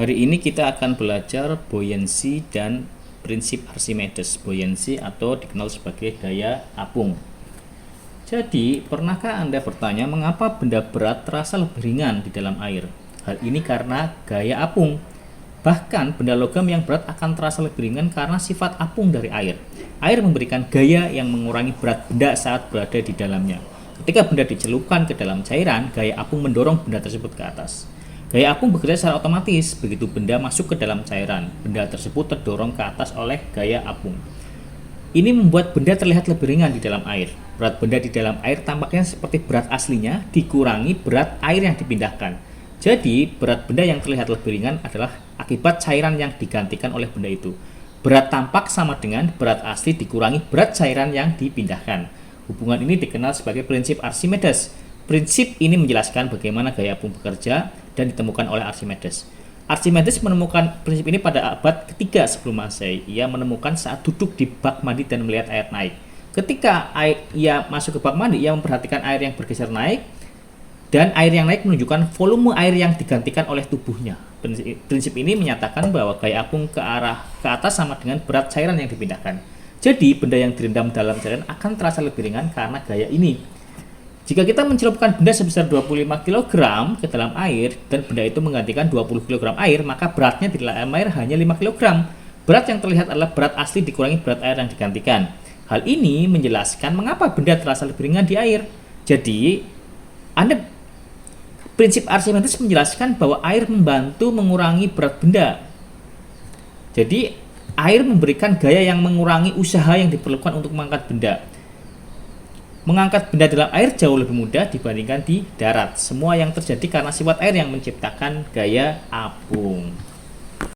Hari ini kita akan belajar buoyancy dan prinsip Archimedes. Buoyancy atau dikenal sebagai daya apung. Jadi, pernahkah Anda bertanya mengapa benda berat terasa lebih ringan di dalam air? Hal ini karena gaya apung. Bahkan benda logam yang berat akan terasa lebih ringan karena sifat apung dari air. Air memberikan gaya yang mengurangi berat benda saat berada di dalamnya. Ketika benda dicelupkan ke dalam cairan, gaya apung mendorong benda tersebut ke atas. Gaya apung bekerja secara otomatis. Begitu benda masuk ke dalam cairan, benda tersebut terdorong ke atas oleh gaya apung. Ini membuat benda terlihat lebih ringan di dalam air. Berat benda di dalam air tampaknya seperti berat aslinya dikurangi berat air yang dipindahkan. Jadi, berat benda yang terlihat lebih ringan adalah akibat cairan yang digantikan oleh benda itu. Berat tampak sama dengan berat asli dikurangi berat cairan yang dipindahkan. Hubungan ini dikenal sebagai prinsip Archimedes. Prinsip ini menjelaskan bagaimana gaya apung bekerja dan ditemukan oleh Archimedes. Archimedes menemukan prinsip ini pada abad ketiga sebelum Masehi. Ia menemukan saat duduk di bak mandi dan melihat air naik. Ketika ia masuk ke bak mandi, ia memperhatikan air yang bergeser naik, dan air yang naik menunjukkan volume air yang digantikan oleh tubuhnya. Prinsip ini menyatakan bahwa gaya apung ke atas sama dengan berat cairan yang dipindahkan. Jadi, benda yang direndam dalam cairan akan terasa lebih ringan karena gaya ini. Jika kita mencelupkan benda sebesar 25 kg ke dalam air dan benda itu menggantikan 20 kg air, maka beratnya di dalam air hanya 5 kg. Berat yang terlihat adalah berat asli dikurangi berat air yang digantikan. Hal ini menjelaskan mengapa benda terasa lebih ringan di air. Jadi, prinsip Archimedes menjelaskan bahwa air membantu mengurangi berat benda. Jadi, air memberikan gaya yang mengurangi usaha yang diperlukan untuk mengangkat benda. Mengangkat benda dalam air jauh lebih mudah dibandingkan di darat. Semua yang terjadi karena sifat air yang menciptakan gaya apung.